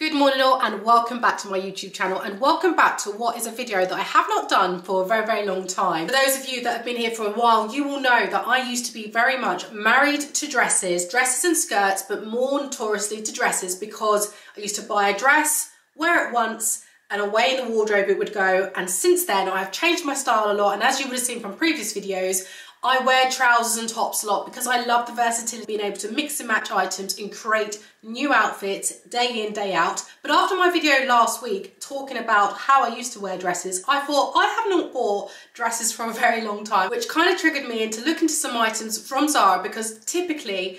Good morning all, and welcome back to my YouTube channel, and welcome back to what is a video that I have not done for a very long time. For those of you that have been here for a while, you will know that I used to be very much married to dresses and skirts, but more notoriously to dresses, because I used to buy a dress, wear it once, and away in the wardrobe it would go. And since then I've changed my style a lot, and as you would have seen from previous videos, I wear trousers and tops a lot because I love the versatility of being able to mix and match items and create new outfits day in, day out. But after my video last week talking about how I used to wear dresses, I thought I have not bought dresses for a very long time, which kind of triggered me into looking to some items from Zara, because typically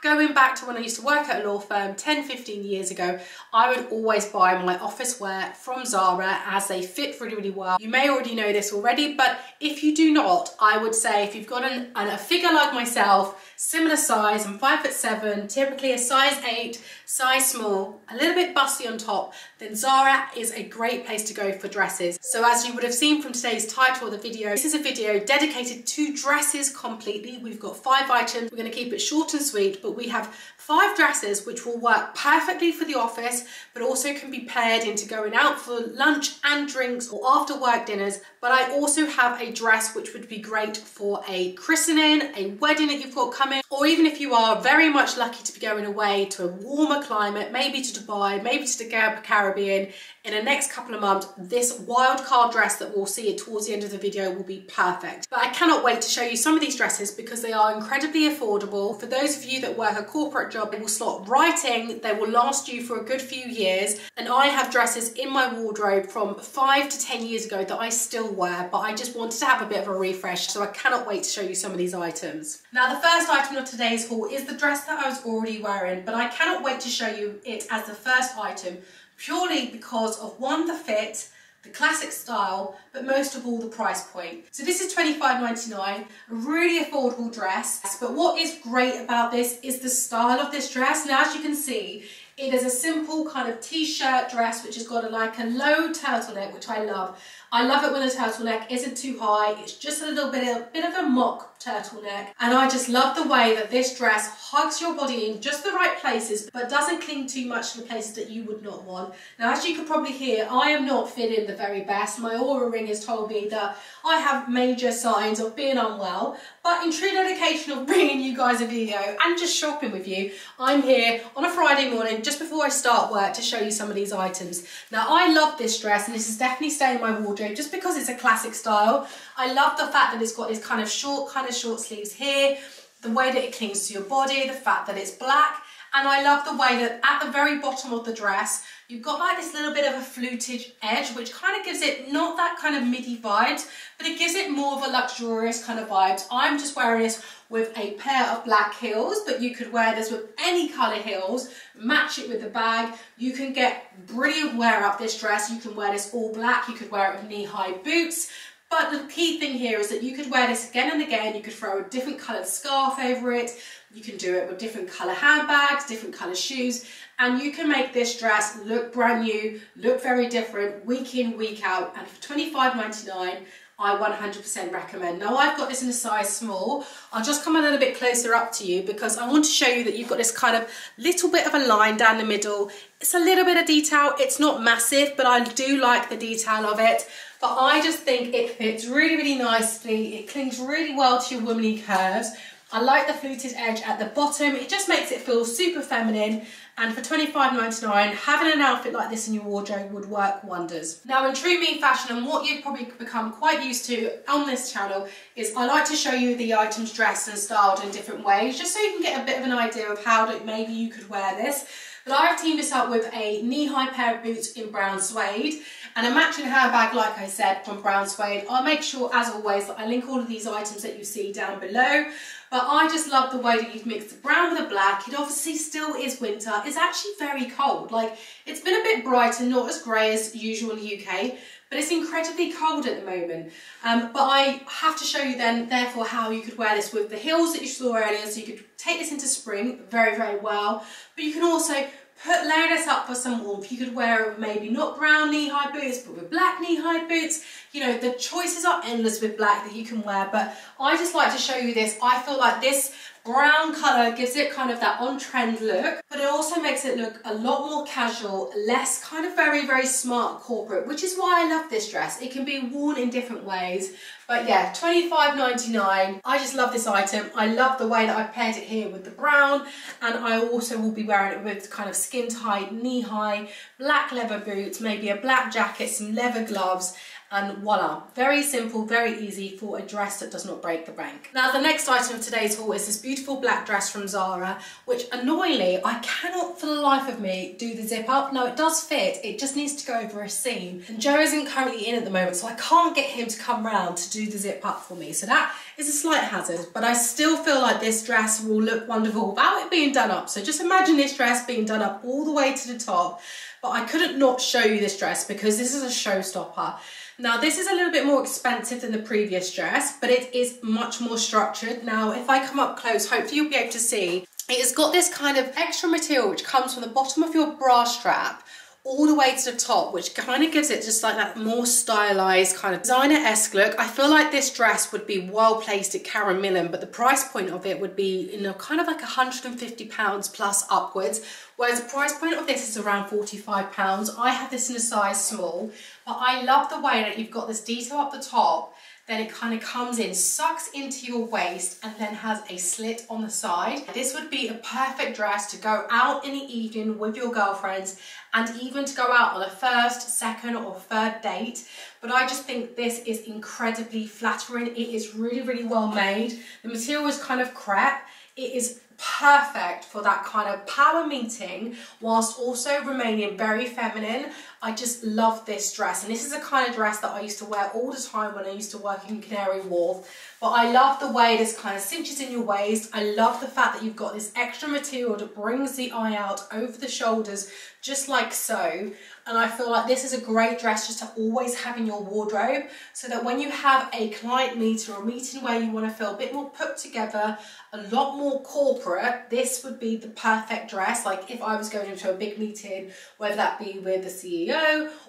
going back to when I used to work at a law firm 10-15 years ago, I would always buy my office wear from Zara as they fit really well. You may already know this already, but if you do not, I would say if you've got a figure like myself, similar size, I'm 5'7", typically a size 8, size small, a little bit busty on top, then Zara is a great place to go for dresses. So as you would have seen from today's title of the video, this is a video dedicated to dresses completely. We've got 5 items. We're going to keep it short and sweet, but we have 5 dresses which will work perfectly for the office, but also can be paired into going out for lunch and drinks or after work dinners. But I also have a dress which would be great for a christening, a wedding that you've got coming, or even if you are very much lucky to be going away to a warmer climate, maybe to Dubai, maybe to the Caribbean in the next couple of months, this wild card dress that we'll see towards the end of the video will be perfect. But I cannot wait to show you some of these dresses because they are incredibly affordable. For those of you that work a corporate job, they will slot right in, they will last you for a good few years. And I have dresses in my wardrobe from 5 to 10 years ago that I still wear, but I just wanted to have a bit of a refresh, so I cannot wait to show you some of these items. Now, the first item of today's haul is the dress that I was already wearing, but I cannot wait to show you it as the first item, purely because of one, the fit, the classic style, but most of all the price point. So this is $25.99, a really affordable dress. But what is great about this is the style of this dress. Now, as you can see, it is a simple kind of t-shirt dress which has got like a low turtleneck, which I love. I love it when the turtleneck isn't too high. It's just a little bit of a mock turtleneck. And I just love the way that this dress hugs your body in just the right places, but doesn't cling too much to the places that you would not want. Now, as you can probably hear, I am not feeling the very best. My Aura ring has told me that I have major signs of being unwell, but in true dedication of bringing you guys a video and just shopping with you, I'm here on a Friday morning just before I start work to show you some of these items. Now, I love this dress, and this is definitely staying in my wardrobe just because it's a classic style. I love the fact that it's got this kind of short sleeves here, the way that it clings to your body, the fact that it's black, and I love the way that at the very bottom of the dress, you've got like this little bit of a fluted edge, which kind of gives it not that kind of midi vibes, but it gives it more of a luxurious kind of vibes. I'm just wearing this with a pair of black heels, but you could wear this with any colour heels, match it with the bag. You can get brilliant wear up this dress. You can wear this all black, you could wear it with knee-high boots. But the key thing here is that you could wear this again and again. You could throw a different coloured scarf over it. You can do it with different colour handbags, different colour shoes, and you can make this dress look brand new, look very different, week in, week out. And for $25.99, I 100% recommend. Now, I've got this in a size small. I'll just come a little bit closer up to you because I want to show you that you've got this kind of little bit of a line down the middle. It's a little bit of detail. It's not massive, but I do like the detail of it. But I just think it fits really nicely. It clings really well to your womanly curves. I like the fluted edge at the bottom. It just makes it feel super feminine. And for $25.99, having an outfit like this in your wardrobe would work wonders. Now, in true me fashion, and what you've probably become quite used to on this channel, is I like to show you the items dressed and styled in different ways, just so you can get a bit of an idea of how maybe you could wear this. But I've teamed this up with a knee-high pair of boots in brown suede and a matching handbag, like I said, from brown suede. I'll make sure, as always, that I link all of these items that you see down below. But I just love the way that you've mixed the brown with the black. It obviously still is winter. It's actually very cold. Like, it's been a bit brighter, not as grey as usual in the UK, but it's incredibly cold at the moment. But I have to show you then, therefore, how you could wear this with the heels that you saw earlier. So you could take this into spring very well, but you can also layer this up for some warmth. You could wear it with maybe not brown knee-high boots, but with black knee-high boots. You know, the choices are endless with black that you can wear, but I just like to show you this. I feel like this brown colour gives it kind of that on-trend look, but it also makes it look a lot more casual, less kind of very, very smart corporate, which is why I love this dress. It can be worn in different ways. But yeah, $25.99. I just love this item. I love the way that I've paired it here with the brown, and I also will be wearing it with kind of skin tight, knee high, black leather boots, maybe a black jacket, some leather gloves, and voila. Very simple, very easy for a dress that does not break the bank. Now the next item of today's haul is this beautiful black dress from Zara, which annoyingly, I cannot for the life of me do the zip up. Now it does fit, it just needs to go over a seam. And Joe isn't currently in at the moment, so I can't get him to come round to do the zip up for me. So that is a slight hazard, but I still feel like this dress will look wonderful without it being done up. So just imagine this dress being done up all the way to the top. But I couldn't not show you this dress because this is a showstopper. Now this is a little bit more expensive than the previous dress, but it is much more structured. Now if I come up close, hopefully you'll be able to see, it has got this kind of extra material which comes from the bottom of your bra strap all the way to the top, which kind of gives it just like that more stylized kind of designer-esque look. I feel like this dress would be well placed at Karen Millen, but the price point of it would be, you know, kind of like £150 plus upwards, whereas the price point of this is around £45. I have this in a size small, but I love the way that you've got this detail up the top, then it kind of comes in, sucks into your waist, and then has a slit on the side. This would be a perfect dress to go out in the evening with your girlfriends, and even to go out on a first, second, or third date. But I just think this is incredibly flattering. It is really, really well made. The material is kind of crepe. It is perfect for that kind of power meeting whilst also remaining very feminine. I just love this dress, and this is a kind of dress that I used to wear all the time when I used to work in Canary Wharf. But I love the way this kind of cinches in your waist. I love the fact that you've got this extra material that brings the eye out over the shoulders, just like so. And I feel like this is a great dress just to always have in your wardrobe, so that when you have a client meeting or a meeting where you want to feel a bit more put together, a lot more corporate, this would be the perfect dress. Like if I was going into a big meeting, whether that be with the CEO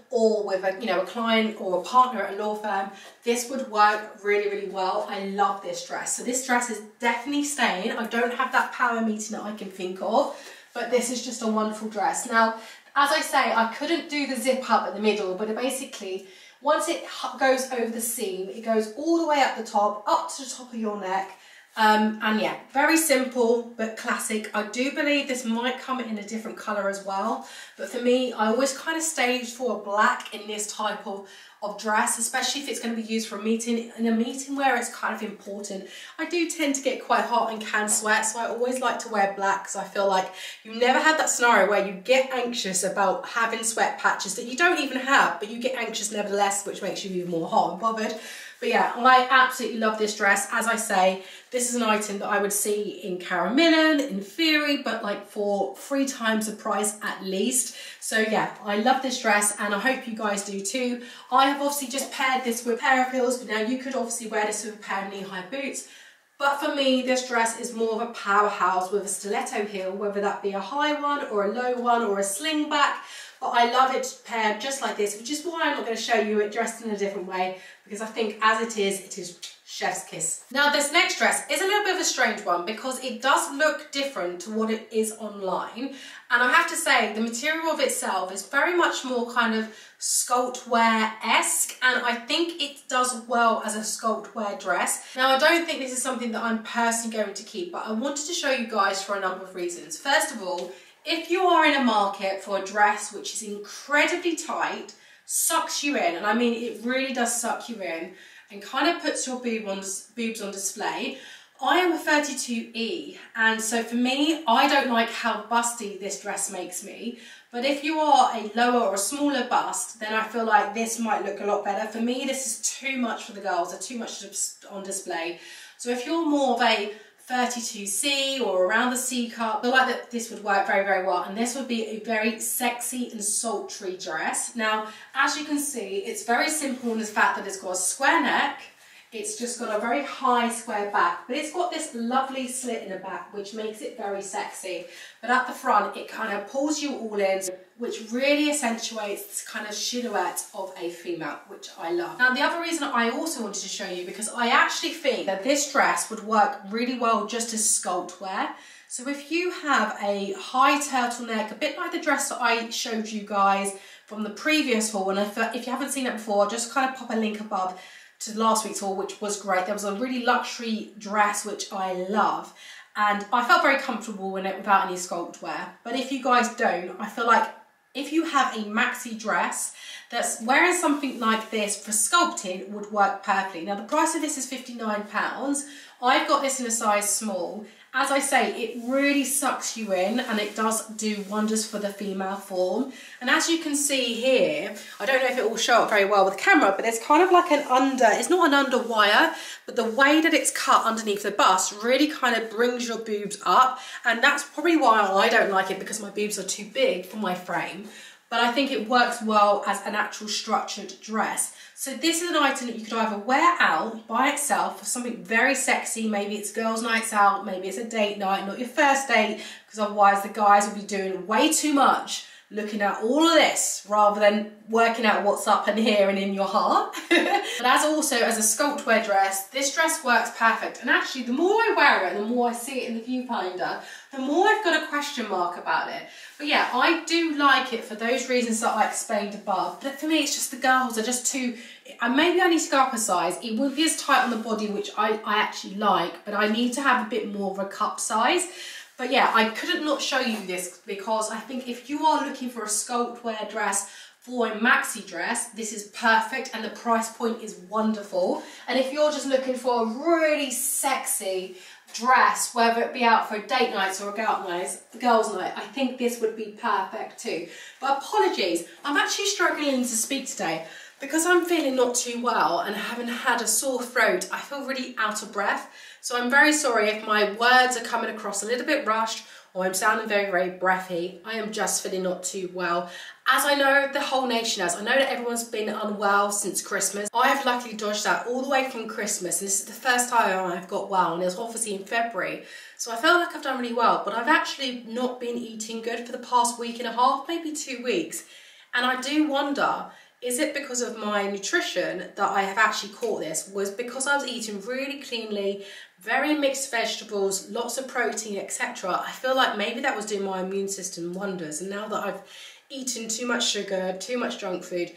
or with a, you know, a client or a partner at a law firm, this would work really, really well. I love this dress. So this dress is definitely staying. I don't have that power meeting that I can think of, but this is just a wonderful dress. Now, as I say, I couldn't do the zip up at the middle, but it basically, once it goes over the seam, it goes all the way up the top, up to the top of your neck. And yeah, very simple but classic. I do believe this might come in a different colour as well, but for me, I always kind of staged for a black in this type of dress, especially if it's going to be used for a meeting, in a meeting where it's kind of important. I do tend to get quite hot and can sweat, so I always like to wear black, because I feel like you never had that scenario where you get anxious about having sweat patches that you don't even have, but you get anxious nevertheless, which makes you even more hot and bothered. But yeah, I absolutely love this dress. As I say, this is an item that I would see in Karen Millen, in theory, but like for 3 times the price at least. So yeah, I love this dress, and I hope you guys do too. I have obviously just paired this with a pair of heels, but now you could obviously wear this with a pair of knee-high boots. But for me, this dress is more of a powerhouse with a stiletto heel, whether that be a high one or a low one or a sling back. But I love it paired just like this, which is why I'm not going to show you it dressed in a different way, because I think as it is chef's kiss. Now this next dress is a little bit of a strange one, because it does look different to what it is online. And I have to say, the material of itself is very much more kind of sculpt wear-esque, and I think it does well as a sculpt wear dress. Now I don't think this is something that I'm personally going to keep, but I wanted to show you guys for a number of reasons. First of all, if you are in a market for a dress which is incredibly tight, sucks you in, and I mean it really does suck you in, and kind of puts your boobs on display. I am a 32E, and so for me, I don't like how busty this dress makes me. But if you are a lower or a smaller bust, then I feel like this might look a lot better. For me, this is too much for the girls, they're too much on display. So if you're more of a 32C or around the C cup, I feel like that this would work very, very well, and this would be a very sexy and sultry dress. Now, as you can see, it's very simple in the fact that it's got a square neck, It's just got a very high square back, but it's got this lovely slit in the back, which makes it very sexy. But at the front, it kind of pulls you all in, which really accentuates this kind of silhouette of a female, which I love. Now, the other reason I also wanted to show you, because I actually think that this dress would work really well just as sculpt wear. So if you have a high turtleneck, a bit like the dress that I showed you guys from the previous haul, and if you haven't seen it before, just kind of pop a link above to last week's haul, which was great. There was a really luxury dress, which I love, and I felt very comfortable in it without any sculpt wear. But if you guys don't, I feel like if you have a maxi dress that's wearing something like this for sculpting would work perfectly. Now, the price of this is £59. I've got this in a size small. As I say, it really sucks you in, and it does do wonders for the female form. And as you can see here, I don't know if it will show up very well with the camera, but it's kind of like an under, it's not an under wire, but the way that it's cut underneath the bust really kind of brings your boobs up. And that's probably why I don't like it, because my boobs are too big for my frame. But I think it works well as an actual structured dress. So this is an item that you could either wear out by itself for something very sexy. Maybe it's girls' nights out, maybe it's a date night, not your first date, because otherwise the guys will be doing way too much looking at all of this rather than working out what's up in here and in your heart. But as a sculpt wear dress, this dress works perfect. And actually, the more I wear it, the more I see it in the viewfinder, the more I've got a question mark about it. But yeah, I do like it for those reasons that I explained above. But for me, it's just the girls are just too, and maybe I need to go up a size. It wouldn't be as tight on the body, which I actually like, but I need to have a bit more of a cup size. But yeah, I couldn't not show you this, because I think if you are looking for a sculpt wear dress for a maxi dress, this is perfect, and the price point is wonderful. And if you're just looking for a really sexy dress, whether it be out for a date night or a girls' night, I think this would be perfect too. But apologies, I'm actually struggling to speak today because I'm feeling not too well and having had a sore throat. I feel really out of breath. So I'm very sorry if my words are coming across a little bit rushed or I'm sounding very, very breathy. I am just feeling not too well. As I know the whole nation has. I know that everyone's been unwell since Christmas. I have luckily dodged that all the way from Christmas. And this is the first time I've got well, and it was obviously in February. So I feel like I've done really well, but I've actually not been eating good for the past week and a half, maybe 2 weeks. And I do wonder, is it because of my nutrition that I have actually caught this? Was because I was eating really cleanly, very mixed vegetables, lots of protein, etc. I feel like maybe that was doing my immune system wonders. And now that I've eaten too much sugar, too much junk food,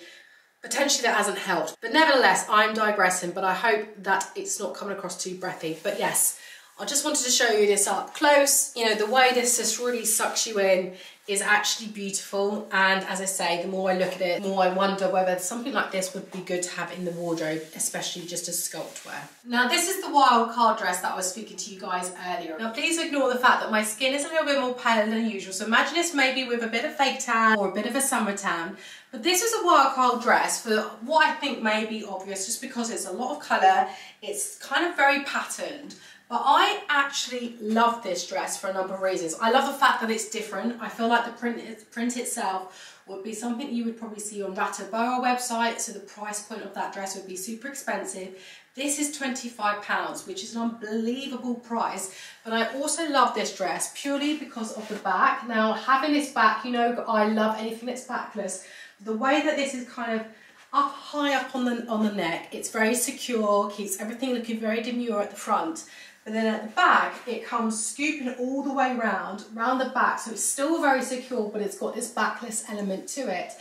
potentially that hasn't helped. But nevertheless, I'm digressing, but I hope that it's not coming across too breathy. But yes, I just wanted to show you this up close. You know, the way this just really sucks you in is actually beautiful. And as I say, the more I look at it, the more I wonder whether something like this would be good to have in the wardrobe, especially just as sculpt wear. Now, this is the wild card dress that I was speaking to you guys earlier. Now, please ignore the fact that my skin is a little bit more pale than usual. So imagine this maybe with a bit of fake tan or a bit of a summer tan. But this is a wild card dress for what I think may be obvious, just because it's a lot of colour. It's kind of very patterned. But I actually love this dress for a number of reasons. I love the fact that it's different. I feel like the print itself would be something you would probably see on Rattaborough website, so the price point of that dress would be super expensive. This is £25, which is an unbelievable price. But I also love this dress purely because of the back. Now, having this back, you know, I love anything that's backless. The way that this is kind of up high up on the neck, it's very secure, keeps everything looking very demure at the front. But then at the back, it comes scooping all the way round the back. So it's still very secure, but it's got this backless element to it.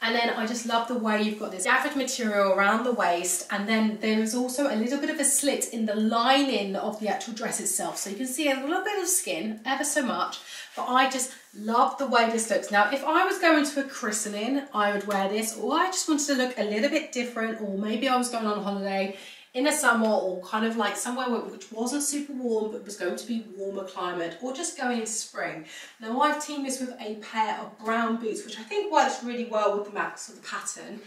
And then I just love the way you've got this gathered material around the waist. And then there's also a little bit of a slit in the lining of the actual dress itself. So you can see a little bit of skin, ever so much. But I just love the way this looks. Now, if I was going to a christening, I would wear this. Or I just wanted to look a little bit different. Or maybe I was going on holiday in the summer, or kind of like somewhere which wasn't super warm but was going to be warmer climate, or just going into spring. Now, I've teamed this with a pair of brown boots, which I think works really well with the max of the pattern.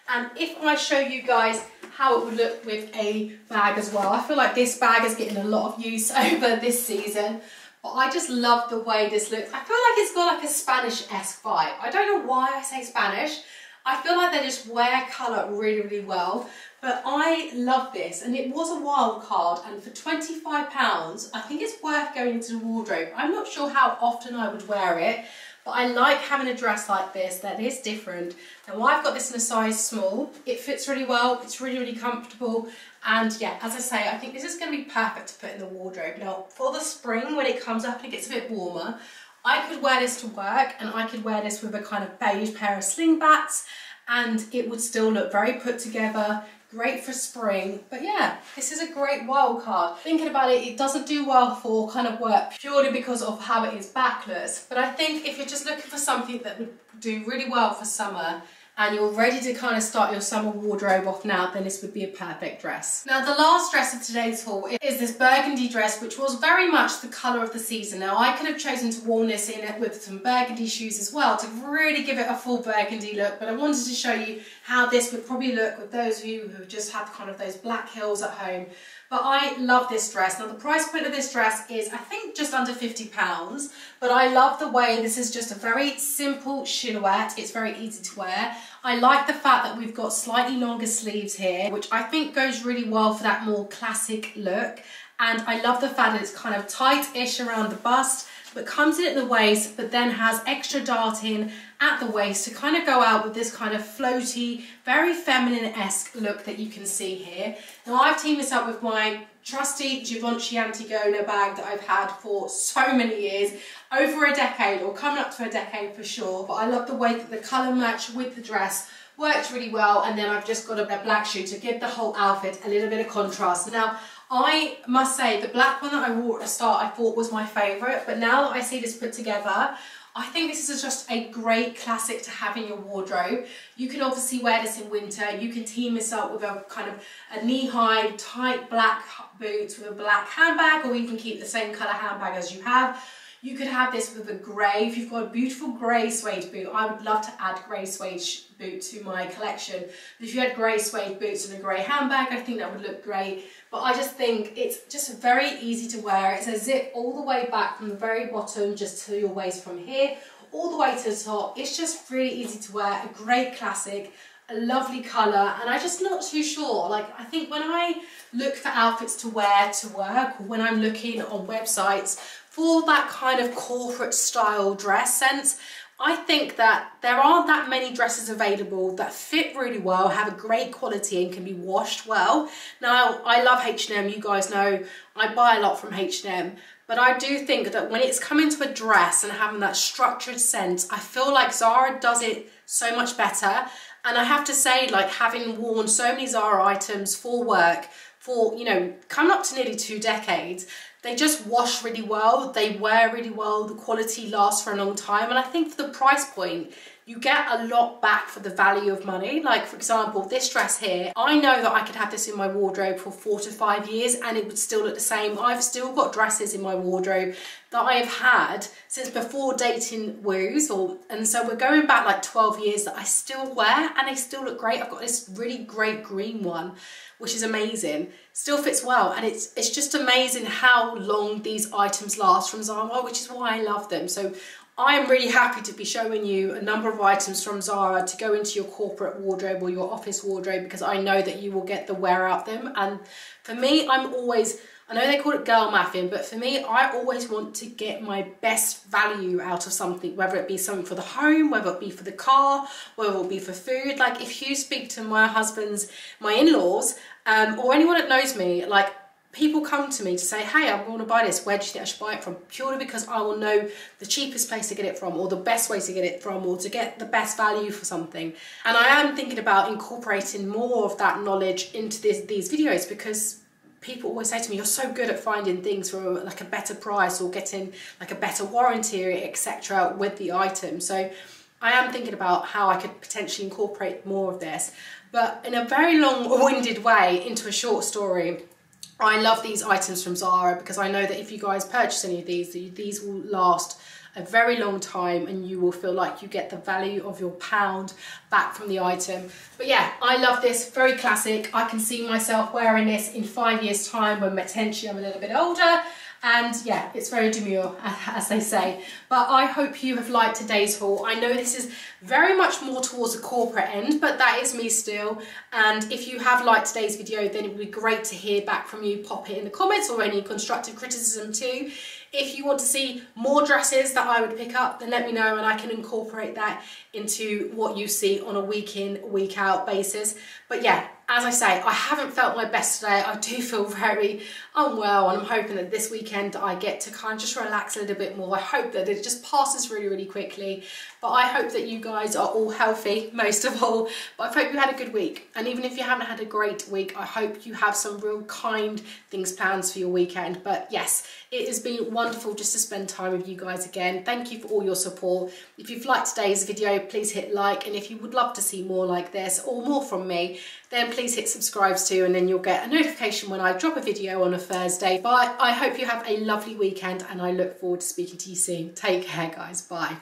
And if I show you guys how it would look with a bag as well, I feel like this bag is getting a lot of use over this season. But I just love the way this looks. I feel like it's got like a Spanish-esque vibe. I don't know why I say Spanish. I feel like they just wear colour really, really well. But I love this, and it was a wild card, and for £25, I think it's worth going into the wardrobe. I'm not sure how often I would wear it, but I like having a dress like this that is different. Now I've got this in a size small. It fits really well, it's really, really comfortable, and yeah, as I say, I think this is going to be perfect to put in the wardrobe. Now for the spring, when it comes up and it gets a bit warmer, I could wear this to work, and I could wear this with a kind of beige pair of slingbacks, and it would still look very put together. Great for spring. But yeah, this is a great wild card. Thinking about it, it doesn't do well for kind of work purely because of how it is backless. But I think if you're just looking for something that would do really well for summer, and you're ready to kind of start your summer wardrobe off now, then this would be a perfect dress. Now the last dress of today's haul is this burgundy dress, which was very much the colour of the season. Now I could have chosen to worn this in it with some burgundy shoes as well to really give it a full burgundy look, but I wanted to show you how this would probably look with those of you who just have kind of those black heels at home. But I love this dress. Now the price point of this dress is, I think, just under £50, but I love the way this is just a very simple silhouette. It's very easy to wear. I like the fact that we've got slightly longer sleeves here, which I think goes really well for that more classic look. And I love the fact that it's kind of tight-ish around the bust, but comes in at the waist, but then has extra darting at the waist to kind of go out with this kind of floaty, very feminine-esque look that you can see here. Now I've teamed this up with my trusty Givenchy Antigona bag that I've had for so many years, over a decade, or coming up to a decade for sure, but I love the way that the colour match with the dress works really well, and then I've just got a black shoe to give the whole outfit a little bit of contrast. Now, I must say the black one that I wore at the start I thought was my favourite, but now that I see this put together, I think this is just a great classic to have in your wardrobe. You can obviously wear this in winter. You can team this up with a kind of a knee-high, tight black boots with a black handbag, or you can keep the same colour handbag as you have. You could have this with a grey. If you've got a beautiful grey suede boot, I would love to add grey suede boot to my collection. But if you had grey suede boots and a grey handbag, I think that would look great. But I just think it's just very easy to wear. It's a zip all the way back from the very bottom just to your waist from here, all the way to the top. It's just really easy to wear, a great classic, a lovely colour, and I'm just not too sure. Like, I think when I look for outfits to wear to work, or when I'm looking on websites for that kind of corporate style dress sense, I think that there aren't that many dresses available that fit really well, have a great quality and can be washed well. Now, I love H&M, you guys know I buy a lot from H&M, but I do think that when it's coming to a dress and having that structured sense, I feel like Zara does it so much better. And I have to say, like, having worn so many Zara items for work for, you know, coming up to nearly 2 decades, they just wash really well, they wear really well, the quality lasts for a long time, and I think for the price point, you get a lot back for the value of money. Like, for example, this dress here, I know that I could have this in my wardrobe for 4 to 5 years and it would still look the same. I've still got dresses in my wardrobe that I have had since before dating Woos, and so we're going back like 12 years that I still wear and they still look great. I've got this really great green one, which is amazing. Still fits well, and it's just amazing how long these items last from Zara, which is why I love them. So I am really happy to be showing you a number of items from Zara to go into your corporate wardrobe or your office wardrobe, because I know that you will get the wear out them. And for me, I'm always, I know they call it girl mathing, but for me, I always want to get my best value out of something, whether it be something for the home, whether it be for the car, whether it be for food. Like, if you speak to my husband's, my in-laws, or anyone that knows me, like, people come to me to say, hey, I want to buy this, where do you think I should buy it from? Purely because I will know the cheapest place to get it from, or the best way to get it from, or to get the best value for something. And I am thinking about incorporating more of that knowledge into these videos, because people always say to me, you're so good at finding things for like a better price, or getting like a better warranty, etc. with the item. So I am thinking about how I could potentially incorporate more of this. But in a very long-winded way into a short story, I love these items from Zara because I know that if you guys purchase any of these will last a very long time, and you will feel like you get the value of your pound back from the item. But yeah, I love this, very classic. I can see myself wearing this in 5 years time when potentially I'm a little bit older, And yeah, it's very demure, as they say. But I hope you have liked today's haul. I know this is very much more towards the corporate end, but that is me still. And if you have liked today's video, then it would be great to hear back from you. Pop it in the comments or any constructive criticism too. If you want to see more dresses that I would pick up, then let me know and I can incorporate that into what you see on a week in, week out basis. But yeah, as I say, I haven't felt my best today. I do feel very unwell, and I'm hoping that this weekend I get to kind of just relax a little bit more. I hope that it just passes really, really quickly. But I hope that you guys are all healthy, most of all. But I hope you had a good week. And even if you haven't had a great week, I hope you have some real kind things planned for your weekend. But yes, it has been wonderful just to spend time with you guys again. Thank you for all your support. If you've liked today's video, please hit like. And if you would love to see more like this or more from me, then please hit subscribe too, and then you'll get a notification when I drop a video on a Thursday. But I hope you have a lovely weekend, and I look forward to speaking to you soon. Take care, guys. Bye.